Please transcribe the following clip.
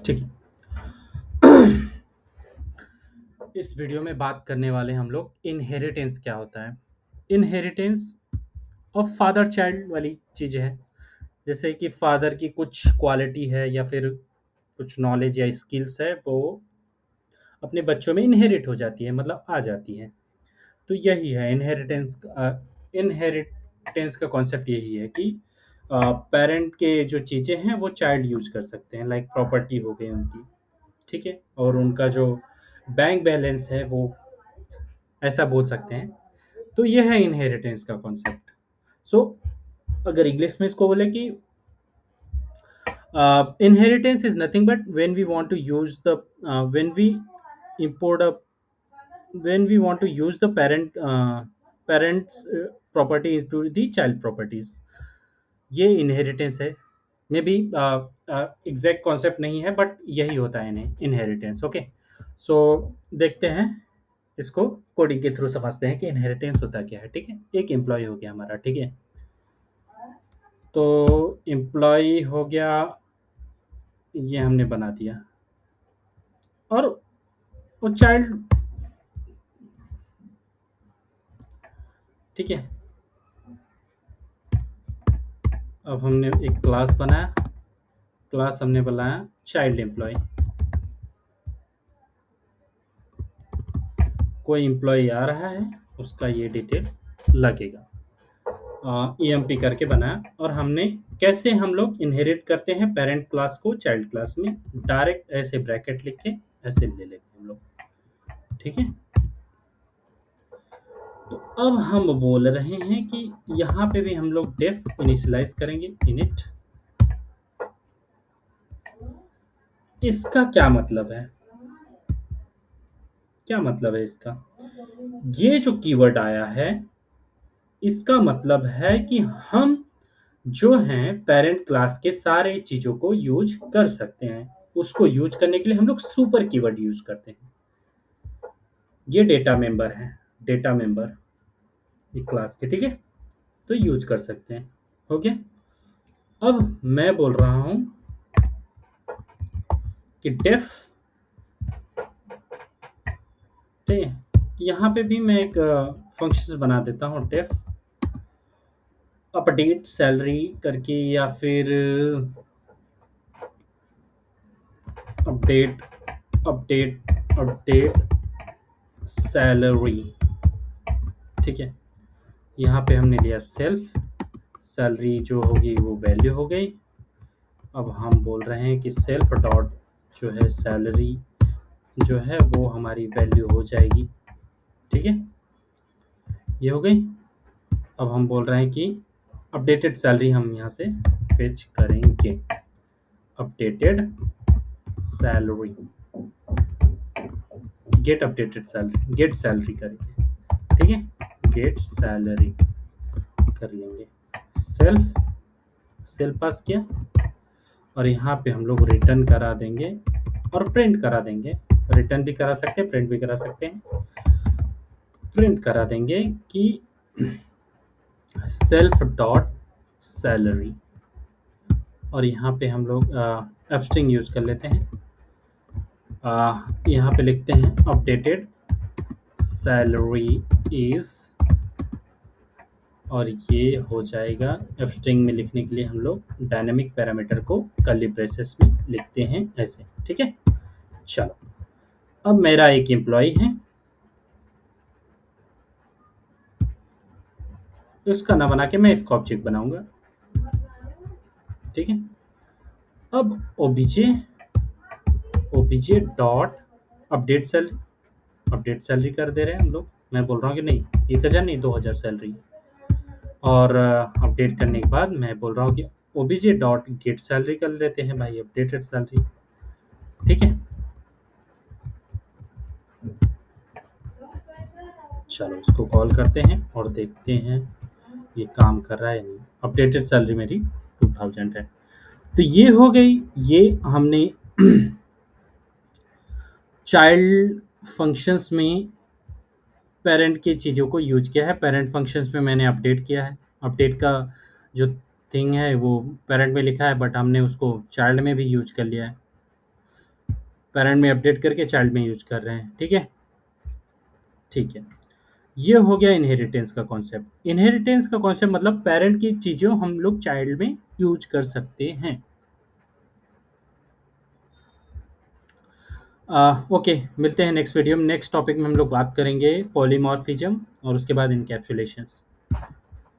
ठीक है। इस वीडियो में बात करने वाले हम लोग इनहेरिटेंस क्या होता है। इनहेरिटेंस और फादर चाइल्ड वाली चीज़ है। जैसे कि फादर की कुछ क्वालिटी है या फिर कुछ नॉलेज या स्किल्स है, वो अपने बच्चों में इनहेरिट हो जाती है, मतलब आ जाती है। तो यही है इनहेरिटेंस। इनहेरिटेंस का कॉन्सेप्ट यही है कि पेरेंट के जो चीज़ें हैं वो चाइल्ड यूज कर सकते हैं, लाइक प्रॉपर्टी हो गई उनकी। ठीक है, और उनका जो बैंक बैलेंस है वो, ऐसा बोल सकते हैं। तो ये है इनहेरिटेंस का कॉन्सेप्ट। सो अगर इंग्लिश में इसको बोले कि inheritance is nothing but when we want to use the when we import a when we want to use the parents property into the child properties, ये इनहेरिटेंस है। मे बी एग्जैक्ट कॉन्सेप्ट नहीं है, but यही होता है इन्हें inheritance. Okay, सो देखते हैं इसको, कोडिंग के थ्रू समझते हैं कि इनहेरिटेंस होता क्या है। ठीक है, एक एम्प्लॉय हो गया हमारा। ठीक है, तो एम्प्लॉय हो गया, ये हमने बना दिया। और वो चाइल्ड, ठीक है। अब हमने एक क्लास बनाया, क्लास हमने बनाया चाइल्ड एम्प्लॉय। कोई एम्प्लॉय आ रहा है, उसका ये डिटेल लगेगा। ईएमपी करके बनाया। और हमने कैसे हम लोग इनहेरिट करते हैं पेरेंट क्लास को चाइल्ड क्लास में, डायरेक्ट ऐसे ब्रैकेट लिख के ऐसे ले लेते हम लोग। ठीक है, तो अब हम बोल रहे हैं कि यहाँ पे भी हम लोग डेफ इनिशियलाइज करेंगे, इनिट। इसका क्या मतलब है, क्या मतलब है इसका? ये जो कीवर्ड आया है, इसका मतलब है कि हम जो हैं पेरेंट क्लास के सारे चीज़ों को यूज कर सकते हैं। उसको यूज करने के लिए हम लोग सुपर कीवर्ड यूज करते हैं। ये डेटा मेंबर है, डेटा मेंबर ये क्लास के। ठीक है, तो यूज कर सकते हैं। हो गया। अब मैं बोल रहा हूं कि डेफ, ठीक है, यहाँ पे भी मैं एक फंक्शन बना देता हूँ, डेफ अपडेट सैलरी करके, या फिर अपडेट अपडेट अपडेट सैलरी। ठीक है, यहाँ पे हमने लिया सेल्फ, सैलरी जो होगी वो वैल्यू हो गई। अब हम बोल रहे हैं कि सेल्फ डॉट जो है सैलरी जो है वो हमारी वैल्यू हो जाएगी। ठीक है, ये हो गई। अब हम बोल रहे हैं कि अपडेटेड सैलरी हम यहाँ से फेच करेंगे, updated salary, get updated salary, get salary करेंगे। ठीक है, गेट सैलरी कर लेंगे, सेल्फ सेल्फ पास किया, और यहाँ पे हम लोग रिटर्न करा देंगे और प्रिंट करा देंगे। रिटर्न भी करा सकते हैं, प्रिंट भी करा सकते हैं। प्रिंट करा देंगे कि सेल्फ डॉट सैलरी, और यहाँ पे हम लोग एब्स्ट्रिंग यूज कर लेते हैं। यहाँ पे लिखते हैं अपडेटेड सैलरी इज, और ये हो जाएगा। एब्स्ट्रिंग में लिखने के लिए हम लोग डायनामिक पैरामीटर को कर्ली ब्रेसेस में लिखते हैं ऐसे। ठीक है, चलो अब मेरा एक एम्प्लॉय है, उसका ना बना के मैं इसका ऑब्जेक्ट बनाऊंगा। ठीक है, अब OBJ OBJ dot update salary, update salary कर दे रहे हैं हम लोग। मैं बोल रहा हूँ कि नहीं 1000 नहीं 2000 सैलरी। और अपडेट करने के बाद मैं बोल रहा हूँ कि ओबीजे डॉट गेट सैलरी कर लेते हैं भाई, अपडेटेड सैलरी। ठीक है, चलो इसको कॉल करते हैं और देखते हैं ये काम कर रहा है या नहीं। अपडेटेड सैलरी मेरी 2000 है। तो ये हो गई, ये हमने चाइल्ड फंक्शंस में पेरेंट की चीज़ों को यूज किया है। पेरेंट फंक्शंस में मैंने अपडेट किया है। अपडेट का जो थिंग है वो पेरेंट में लिखा है, बट हमने उसको चाइल्ड में भी यूज कर लिया है। पेरेंट में अपडेट करके चाइल्ड में यूज कर रहे हैं। ठीक है, ठीक है। ये हो गया इनहेरिटेंस का कॉन्सेप्ट। इनहेरिटेंस का कॉन्सेप्ट मतलब पेरेंट की चीज़ें हम लोग चाइल्ड में यूज कर सकते हैं। ओके, मिलते हैं नेक्स्ट वीडियो में। नेक्स्ट टॉपिक में हम लोग बात करेंगे पॉलीमॉर्फिज्म और उसके बाद इनकैप्सुलेशंस।